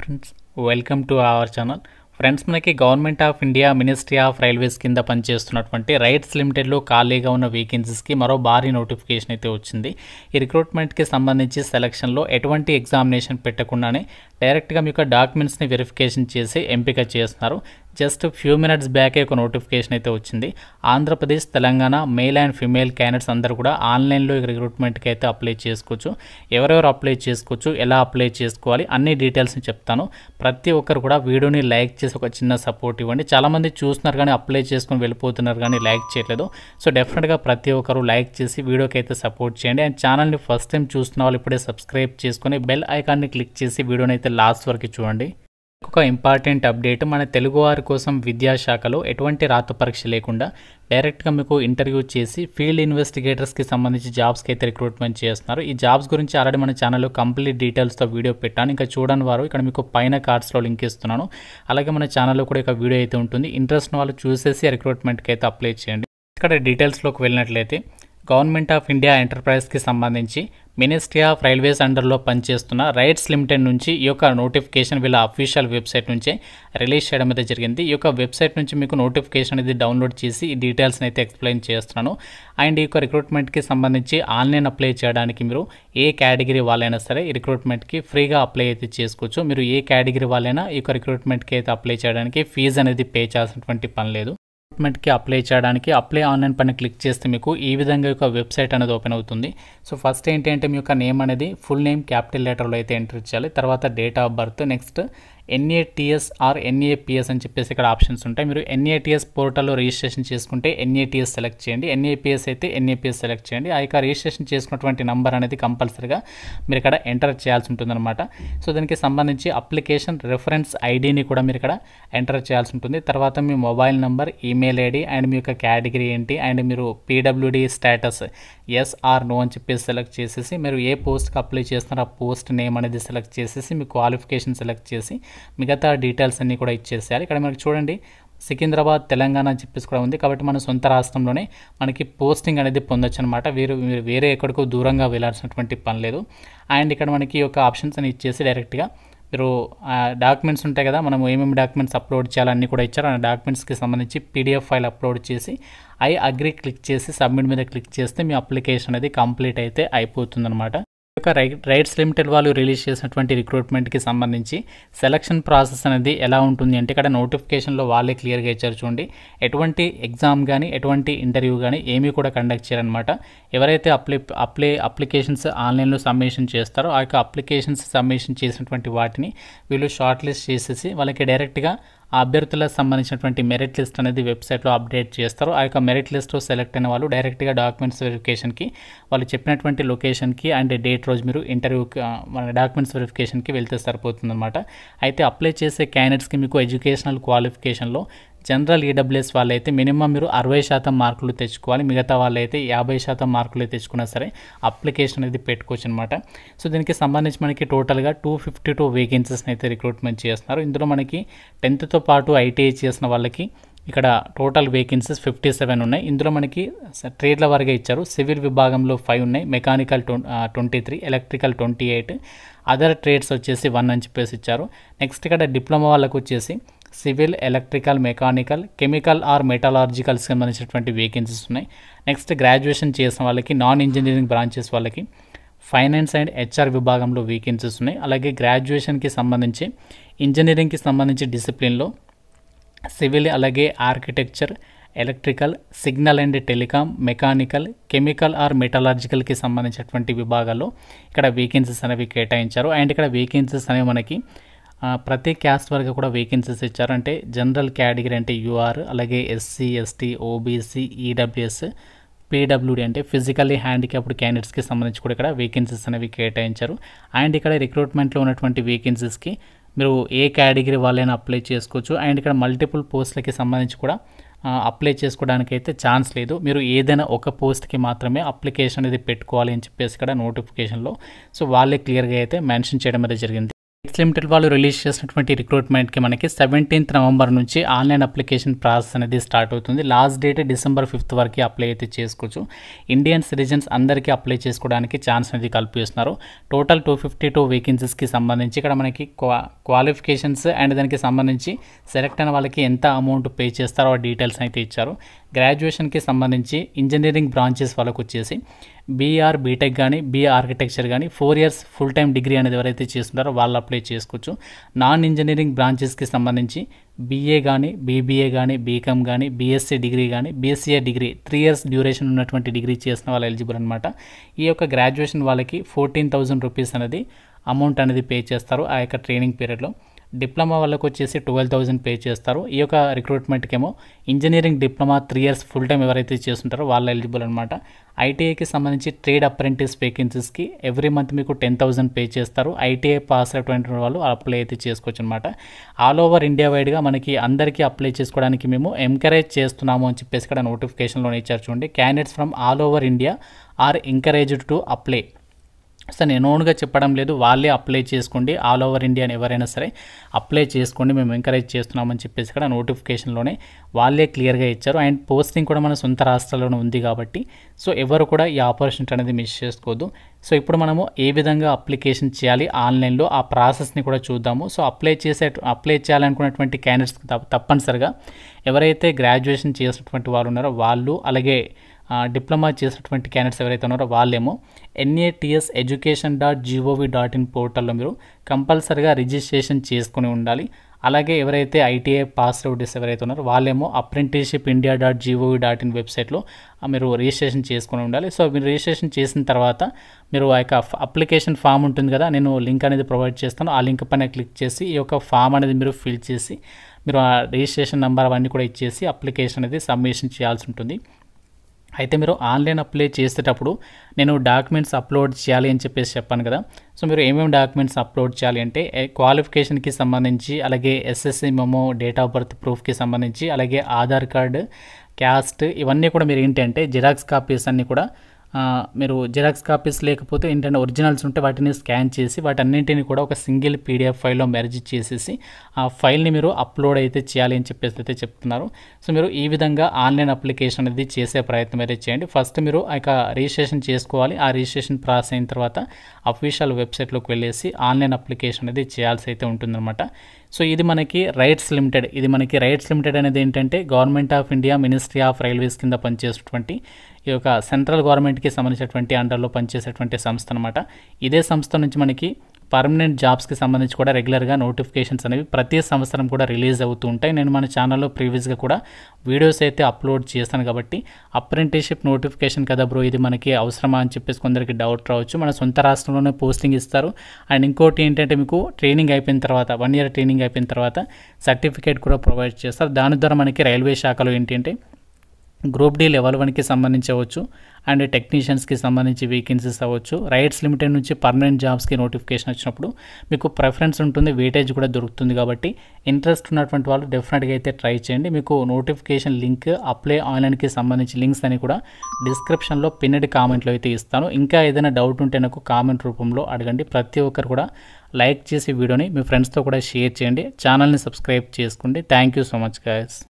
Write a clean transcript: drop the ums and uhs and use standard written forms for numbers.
Friends, welcome to our channel. Friends, మనకి government of India ministry of railways కింద పనిచేస్తున్నటువంటి rights లిమిటెడ్లో ఖాళీగా ఉన్న వేకెన్సీస్కి మరో భారీ నోటిఫికేషన్ అయితే వచ్చింది. ఈ రిక్రూట్మెంట్కి సంబంధించి సెలక్షన్లో ఎటువంటి ఎగ్జామినేషన్ పెట్టకుండానే డైరెక్ట్గా మీకు డాక్యుమెంట్స్ని వెరిఫికేషన్ చేసి ఎంపిక చేస్తున్నారు. జస్ట్ ఫ్యూ మినిట్స్ బ్యాకే ఒక నోటిఫికేషన్ అయితే వచ్చింది. Andhra Pradesh, Telangana male and female candidates అందరూ కూడా ఆన్లైన్లో రిక్రూట్మెంట్కి అయితే అప్లై చేసుకోవచ్చు. ఎవరెవరు అప్లై చేసుకోవచ్చు, ఎలా అప్లై చేసుకోవాలి, అన్ని డీటెయిల్స్ని చెప్తాను. ప్రతి ఒక్కరు కూడా వీడియోని లైక్ చేసి ఒక చిన్న సపోర్ట్ ఇవ్వండి. చాలామంది చూస్తున్నారు కానీ అప్లై చేసుకొని వెళ్ళిపోతున్నారు కానీ లైక్ చేయట్లేదు. సో డెఫినెట్గా ప్రతి ఒక్కరు లైక్ చేసి వీడియోకి అయితే సపోర్ట్ చేయండి. అండ్ ఛానల్ని ఫస్ట్ టైం చూస్తున్న వాళ్ళు ఇప్పుడే సబ్స్క్రైబ్ చేసుకొని బెల్ ఐకాన్ని క్లిక్ చేసి వీడియోని అయితే లాస్ట్ వరకు చూడండి. ఒక ఇంపార్టెంట్ అప్డేట్, మన తెలుగువారి కోసం విద్యాశాఖలో ఎటువంటి రాత పరీక్ష లేకుండా డైరెక్ట్గా మీకు ఇంటర్వ్యూ చేసి ఫీల్డ్ ఇన్వెస్టిగేటర్స్కి సంబంధించి జాబ్స్కి అయితే రిక్రూట్మెంట్ చేస్తున్నారు. ఈ జాబ్స్ గురించి ఆల్రెడీ మన ఛానల్లో కంప్లీట్ డీటెయిల్స్తో వీడియో పెట్టాను. ఇంకా చూడని వారు ఇక్కడ మీకు పైన కార్డ్స్లో లింక్ ఇస్తున్నాను. అలాగే మన ఛానల్లో కూడా ఒక వీడియో అయితే ఉంటుంది. ఇంట్రెస్ట్ వాళ్ళు చూసేసి రిక్రూట్మెంట్కి అయితే అప్లై చేయండి. ఇక్కడ డీటెయిల్స్లోకి వెళ్ళినట్లయితే గవర్నమెంట్ ఆఫ్ ఇండియా ఎంటర్ప్రైజ్కి సంబంధించి మినిస్ట్రీ ఆఫ్ రైల్వేస్ అండర్లో పనిచేస్తున్న రైట్స్ లిమిటెడ్ నుంచి ఈ యొక్క నోటిఫికేషన్ వీళ్ళ అఫీషియల్ వెబ్సైట్ నుంచే రిలీజ్ చేయడం అయితే జరిగింది. ఈ యొక్క వెబ్సైట్ నుంచి మీకు నోటిఫికేషన్ అనేది డౌన్లోడ్ చేసి ఈ డీటెయిల్స్ని అయితే ఎక్స్ప్లెయిన్ చేస్తున్నాను. అండ్ ఈ యొక్క రిక్రూట్మెంట్కి సంబంధించి ఆన్లైన్ అప్లై చేయడానికి మీరు ఏ కేటగిరీ వాళ్ళైనా సరే ఈ రిక్రూట్మెంట్కి ఫ్రీగా అప్లై అయితే చేసుకోవచ్చు. మీరు ఏ కేటగిరీ వాళ్ళైనా ఈ యొక్క రిక్రూట్మెంట్కి అయితే అప్లై చేయడానికి ఫీజు అనేది పే చేయాల్సినటువంటి పని లేదు. రిక్రూట్మెంట్కి అప్లై చేయడానికి అప్లై ఆన్లైన్ పైన క్లిక్ చేస్తే మీకు ఈ విధంగా ఒక వెబ్సైట్ అనేది ఓపెన్ అవుతుంది. సో ఫస్ట్ ఏంటంటే మీ యొక్క నేమ్ అనేది ఫుల్ నేమ్ క్యాపిటల్ లెటర్లో అయితే ఎంటర్ చేయాలి. తర్వాత date of birth, next NATS or NAPS అని చెప్పేసి ఇక్కడ ఆప్షన్స్ ఉంటాయి. మీరు NATS పోర్టల్లో రిజిస్ట్రేషన్ చేసుకుంటే NATS సెలెక్ట్ చేయండి. NAPS అయితే NAPS సెలెక్ట్ చేయండి. ఆ యొక్క రిజిస్ట్రేషన్ చేసుకున్నటువంటి నంబర్ అనేది కంపల్సరీగా మీరు ఇక్కడ ఎంటర్ చేయాల్సి ఉంటుందన్నమాట. సో దానికి సంబంధించి అప్లికేషన్ రెఫరెన్స్ ఐడిని కూడా మీరు ఇక్కడ ఎంటర్ చేయాల్సి ఉంటుంది. తర్వాత మీ mobile number, email ID and మీ యొక్క కేటగిరీ ఏంటి అండ్ మీరు PWD status yes or no అని చెప్పేసి సెలెక్ట్ చేసేసి మీరు ఏ పోస్ట్కి అప్లై చేస్తున్నారో ఆ పోస్ట్ నేమ్ అనేది సెలెక్ట్ చేసేసి మీ క్వాలిఫికేషన్ సెలెక్ట్ చేసి మిగతా డీటెయిల్స్ అన్నీ కూడా ఇచ్చేసేయాలి. ఇక్కడ మనకి చూడండి సికింద్రాబాద్, తెలంగాణ అని చెప్పేసి కూడా ఉంది. కాబట్టి మన సొంత రాష్ట్రంలోనే మనకి పోస్టింగ్ అనేది పొందొచ్చు అనమాట. మీరు వేరే ఎక్కడికో దూరంగా వెళ్ళాల్సినటువంటి పని లేదు. అండ్ ఇక్కడ మనకి ఈ యొక్క ఆప్షన్స్ అని ఇచ్చేసి డైరెక్ట్గా మీరు డాక్యుమెంట్స్ ఉంటాయి కదా, మనం ఏమేమి డాక్యుమెంట్స్ అప్లోడ్ చేయాలన్నీ కూడా ఇచ్చారు. ఆ డాక్యుమెంట్స్కి సంబంధించి PDF ఫైల్ అప్లోడ్ చేసి ఐ అగ్రీ క్లిక్ చేసి సబ్మిట్ మీద క్లిక్ చేస్తే మీ అప్లికేషన్ అనేది కంప్లీట్ అయితే అయిపోతుందన్నమాట. ఒక రైట్స్ లిమిటెడ్ వాళ్ళు రిలీజ్ చేసినటువంటి రిక్రూట్మెంట్కి సంబంధించి సెలక్షన్ ప్రాసెస్ అనేది ఎలా ఉంటుంది అంటే ఇక్కడ నోటిఫికేషన్లో వాళ్ళే క్లియర్గా ఇచ్చారు చూడండి. ఎటువంటి ఎగ్జామ్ కానీ ఎటువంటి ఇంటర్వ్యూ కానీ ఏమీ కూడా కండక్ట్ చేయరనమాట. ఎవరైతే అప్లికేషన్స్ ఆన్లైన్లో సబ్మిషన్ చేస్తారో ఆ యొక్క అప్లికేషన్స్ సబ్మిషన్ చేసినటువంటి వాటిని వీళ్ళు షార్ట్ లిస్ట్ చేసేసి వాళ్ళకి డైరెక్ట్గా ఆ అభ్యర్థులకు సంబంధించినటువంటి మెరిట్ లిస్ట్ అనేది వెబ్సైట్లో అప్డేట్ చేస్తారు. ఆ యొక్క మెరిట్ లిస్ట్లో సెలెక్ట్ అయిన వాళ్ళు డైరెక్ట్గా డాక్యుమెంట్స్ వెరిఫికేషన్కి వాళ్ళు చెప్పినటువంటి లొకేషన్కి అండ్ డేట్ రోజు మీరు ఇంటర్వ్యూకి మన డాక్యుమెంట్స్ వెరిఫికేషన్కి వెళ్తే సరిపోతుందన్నమాట. అయితే అప్లై చేసే క్యాండిడేట్స్కి మీకు ఎడ్యుకేషనల్ క్వాలిఫికేషన్లో జనరల్ EWS వాళ్ళైతే మినిమం మీరు 60% మార్కులు తెచ్చుకోవాలి. మిగతా వాళ్ళైతే 50% మార్కులు తెచ్చుకున్నా సరే అప్లికేషన్ అనేది పెట్టుకోవచ్చు అనమాట. సో దీనికి సంబంధించి మనకి టోటల్గా 252 వేకెన్సీస్ని అయితే రిక్రూట్మెంట్ చేస్తున్నారు. ఇందులో మనకి 10th పాటు ITI చేసిన వాళ్ళకి ఇక్కడ టోటల్ వేకెన్సీస్ 57 ఉన్నాయి. ఇందులో మనకి ట్రేడ్ల వారిగా ఇచ్చారు. సివిల్ విభాగంలో 5 ఉన్నాయి, మెకానికల్ 23, ఎలక్ట్రికల్ 28, అదర్ ట్రేడ్స్ వచ్చేసి 1 అని చెప్పేసి ఇచ్చారు. నెక్స్ట్ ఇక్కడ డిప్లొమా వాళ్ళకు వచ్చేసి civil, electrical, mechanical, chemical or మెటలాజికల్స్కి సంబంధించినటువంటి వేకెన్సీస్ ఉన్నాయి. నెక్స్ట్ గ్రాడ్యుయేషన్ చేసిన వాళ్ళకి, నాన్ ఇంజనీరింగ్ బ్రాంచెస్ వాళ్ళకి ఫైనాన్స్ అండ్ HR విభాగంలో వేకెన్సీస్ ఉన్నాయి. అలాగే గ్రాడ్యుయేషన్కి సంబంధించి ఇంజనీరింగ్కి సంబంధించి డిసిప్లిన్లో సివిల్, అలాగే architecture, electrical, signal and telecom, mechanical, chemical or మెటలాజికల్కి సంబంధించినటువంటి విభాగాల్లో ఇక్కడ వేకెన్సీస్ అనేవి కేటాయించారు. అండ్ ఇక్కడ వేకెన్సీస్ అనేవి మనకి ప్రతి క్యాస్ట్ వరకు కూడా వేకెన్సీస్ ఇచ్చారు. అంటే జనరల్ కేటగిరీ అంటే UR, అలాగే SC, ST, OBC, EWS, PWD అంటే ఫిజికల్లీ హ్యాండిక్యాప్డ్ క్యాండిడేట్స్కి సంబంధించి కూడా ఇక్కడ వేకెన్సీస్ అనేవి కేటాయించారు. అండ్ ఇక్కడ రిక్రూట్మెంట్లో ఉన్నటువంటి వేకెన్సీస్కి మీరు ఏ కేటగిరీ వాళ్ళైనా అప్లై చేసుకోవచ్చు. అండ్ ఇక్కడ మల్టిపుల్ పోస్టులకి సంబంధించి కూడా అప్లై చేసుకోవడానికి అయితే ఛాన్స్ లేదు. మీరు ఏదైనా ఒక పోస్ట్కి మాత్రమే అప్లికేషన్ అనేది పెట్టుకోవాలి అని చెప్పేసి ఇక్కడ నోటిఫికేషన్లో సో వాళ్ళే క్లియర్గా అయితే మెన్షన్ చేయడం అనేది జరిగింది. రైట్స్ లిమిటెడ్ వాళ్ళు రిలీజ్ చేసినటువంటి రిక్రూట్మెంట్కి మనకి 17th నవంబర్ నుంచి ఆన్లైన్ అప్లికేషన్ ప్రాసెస్ అనేది స్టార్ట్ అవుతుంది. లాస్ట్ డేట్ December 5th వరకు అప్లై అయితే చేసుకోవచ్చు. ఇండియన్ సిటిజన్స్ అందరికీ అప్లై చేసుకోవడానికి ఛాన్స్ అనేది కల్పిస్తున్నారు. టోటల్ 252 వేకెన్సీస్కి సంబంధించి ఇక్కడ మనకి క్వాలిఫికేషన్స్ అండ్ దానికి సంబంధించి సెలెక్ట్ అయిన వాళ్ళకి ఎంత అమౌంట్ పే చేస్తారో ఆ డీటెయిల్స్ అయితే ఇచ్చారు. గ్రాడ్యుయేషన్కి సంబంధించి ఇంజనీరింగ్ బ్రాంచెస్ వాళ్ళకు వచ్చేసి బీఆర్ బీటెక్ కానీ ఆర్కిటెక్చర్ కానీ 4 years ఫుల్ టైం డిగ్రీ అనేది ఎవరైతే చేస్తుంటారో వాళ్ళు అప్లై చేసుకోవచ్చు. నాన్ ఇంజనీరింగ్ బ్రాంచెస్కి సంబంధించి బీఏ కానీ బీబీఏ కానీ బీకామ్ కానీ బీఎస్సీ డిగ్రీ కానీ బీఎస్సీఏ డిగ్రీ 3 years డ్యూరేషన్ ఉన్నటువంటి డిగ్రీ చేసిన వాళ్ళు ఎలిజిబుల్ అనమాట. ఈ యొక్క గ్రాడ్యుయేషన్ వాళ్ళకి 14,000 రూపీస్ అనేది అమౌంట్ అనేది పే చేస్తారు ఆ యొక్క ట్రైనింగ్ పీరియడ్లో. డిప్లొమా వాళ్ళకు వచ్చేసి 12,000 పే చేస్తారు. ఈ యొక్క రిక్రూట్మెంట్కి ఏమో engineering diploma 3 years full time ఎవరైతే చేస్తుంటారో వాళ్ళు ఎలిజిబుల్ అనమాట. ఐటీఐకి సంబంధించి ట్రేడ్ అప్రెంటిస్ వేకెన్సీస్కి ఎవ్రీ మంత్ మీకు 10,000 పే చేస్తారు. ఐటీఐ పాస్ అయినటువంటి వాళ్ళు అప్లై అయితే చేసుకోవచ్చు అనమాట. ఆల్ ఓవర్ ఇండియా వైడ్గా మనకి అందరికీ అప్లై చేసుకోవడానికి మేము ఎంకరేజ్ చేస్తున్నాము అని చెప్పేసి ఇక్కడ నోటిఫికేషన్లో ఇచ్చారు చూడండి. Candidates from all over India are encouraged to apply. So నేను ఓన్గా చెప్పడం లేదు, వాళ్ళే అప్లై చేసుకోండి. ఆల్ ఓవర్ ఇండియా ఎవరైనా సరే అప్లై చేసుకోండి, మేము ఎంకరేజ్ చేస్తున్నామని చెప్పేసి ఇక్కడ నోటిఫికేషన్లోనే వాళ్ళే క్లియర్గా ఇచ్చారు. అండ్ పోస్టింగ్ కూడా మన సొంత రాష్ట్రాల్లోనే ఉంది కాబట్టి సో ఎవరు కూడా ఈ ఆపర్చునిటీ అనేది మిస్ చేసుకోవద్దు. సో ఇప్పుడు మనము ఏ విధంగా అప్లికేషన్ చేయాలి ఆన్లైన్లో ఆ ప్రాసెస్ని కూడా చూద్దాము. సో అప్లై చేయాలనుకున్నటువంటి క్యాండిడేట్స్ తప్పనిసరిగా ఎవరైతే గ్రాడ్యుయేషన్ చేసినటువంటి వారు ఉన్నారో వాళ్ళు, అలాగే డిప్లొమా చేసినటువంటి క్యాండిడేట్స్ ఎవరైతే ఉన్నారో వాళ్ళేమో NATSeducation.gov.in పోర్టల్లో మీరు కంపల్సరిగా రిజిస్ట్రేషన్ చేసుకుని ఉండాలి. అలాగే ఎవరైతే ఐటీఐ పాస్ అవుట్స్ ఎవరైతే ఉన్నారో వాళ్ళేమో apprenticeshipindia.gov.in వెబ్సైట్లో మీరు రిజిస్ట్రేషన్ చేసుకుని ఉండాలి. సో మీరు రిజిస్ట్రేషన్ చేసిన తర్వాత మీరు ఆ యొక్క అప్లికేషన్ ఫామ్ ఉంటుంది కదా, నేను లింక్ అనేది ప్రొవైడ్ చేస్తాను. ఆ లింక్ పైన క్లిక్ చేసి ఈ యొక్క ఫామ్ అనేది మీరు ఫిల్ చేసి మీరు ఆ రిజిస్ట్రేషన్ నెంబర్ అవన్నీ కూడా ఇచ్చేసి అప్లికేషన్ అనేది సబ్మిషన్ చేయాల్సి ఉంటుంది. అయితే మీరు ఆన్లైన్ అప్లై చేసేటప్పుడు నేను డాక్యుమెంట్స్ అప్లోడ్ చేయాలి అని చెప్పేసి చెప్పాను కదా. సో మీరు ఏమేమి డాక్యుమెంట్స్ అప్లోడ్ చేయాలి అంటే క్వాలిఫికేషన్కి సంబంధించి, అలాగే SSC memo, date of birth ప్రూఫ్కి సంబంధించి, అలాగే ఆధార్ కార్డు, క్యాస్ట్, ఇవన్నీ కూడా మీరు ఏంటంటే జిరాక్స్ కాపీస్ అన్నీ కూడా మీరు జిరాక్స్ కాపీస్ లేకపోతే ఏంటంటే ఒరిజినల్స్ ఉంటే వాటిని స్కాన్ చేసి వాటన్నింటిని కూడా ఒక సింగిల్ PDF ఫైల్లో మెర్జ్ చేసేసి ఆ ఫైల్ని మీరు అప్లోడ్ అయితే చేయాలి అని చెప్పేసి అయితే చెప్తున్నారు. సో మీరు ఈ విధంగా ఆన్లైన్ అప్లికేషన్ అనేది చేసే ప్రయత్నం అయితే చేయండి. ఫస్ట్ మీరు ఆ యొక్క రిజిస్ట్రేషన్ చేసుకోవాలి. ఆ రిజిస్ట్రేషన్ ప్రాసెస్ అయిన తర్వాత అఫీషియల్ వెబ్సైట్లోకి వెళ్ళేసి ఆన్లైన్ అప్లికేషన్ అనేది చేయాల్సి అయితే ఉంటుందన్నమాట. సో ఇది మనకి రైట్స్ లిమిటెడ్ అనేది ఏంటంటే government of India ministry of railways కింద పనిచేసేటువంటి ఈ యొక్క సెంట్రల్ గవర్నమెంట్కి సంబంధించినటువంటి అండర్లో పనిచేసేటువంటి సంస్థ అనమాట. ఇదే సంస్థ నుంచి మనకి పర్మనెంట్ జాబ్స్కి సంబంధించి కూడా రెగ్యులర్గా నోటిఫికేషన్స్ అనేవి ప్రతి సంవత్సరం కూడా రిలీజ్ అవుతూ ఉంటాయి. నేను మన ఛానల్లో ప్రీవియస్గా కూడా వీడియోస్ అయితే అప్లోడ్ చేస్తాను కాబట్టి అప్రెంటిస్షిప్ నోటిఫికేషన్ కదా బ్రో, ఇది మనకి అవసరమా అని చెప్పేసి కొందరికి డౌట్ రావచ్చు. మన సొంత రాష్ట్రంలోనే పోస్టింగ్ ఇస్తారు. అండ్ ఇంకోటి ఏంటంటే మీకు ట్రైనింగ్ అయిపోయిన తర్వాత 1 year ట్రైనింగ్ అయిపోయిన తర్వాత సర్టిఫికేట్ కూడా ప్రొవైడ్ చేస్తారు. దాని ద్వారా మనకి రైల్వే శాఖలో ఏంటంటే గ్రూప్ D లెవెల్ 1కి సంబంధించి అవ్వచ్చు, అండ్ టెక్నీషియన్స్కి సంబంధించి వేకెన్సీస్ అవ్వచ్చు. రైట్స్ లిమిటెడ్ నుంచి పర్మనెంట్ జాబ్స్కి నోటిఫికేషన్ వచ్చినప్పుడు మీకు ప్రిఫరెన్స్ ఉంటుంది, వెయిటేజ్ కూడా దొరుకుతుంది. కాబట్టి ఇంట్రెస్ట్ ఉన్నటువంటి వాళ్ళు డెఫినెట్గా అయితే ట్రై చేయండి. మీకు నోటిఫికేషన్ లింక్, అప్లై ఆన్లైన్కి సంబంధించి లింక్స్ అని కూడా డిస్క్రిప్షన్లో పిన్నెడ్ కామెంట్లో అయితే ఇస్తాను. ఇంకా ఏదైనా డౌట్ ఉంటే నాకు కామెంట్ రూపంలో అడగండి. ప్రతి ఒక్కరు కూడా లైక్ చేసి వీడియోని మీ ఫ్రెండ్స్తో కూడా షేర్ చేయండి. ఛానల్ని సబ్స్క్రైబ్ చేసుకోండి. Thank you so much guys.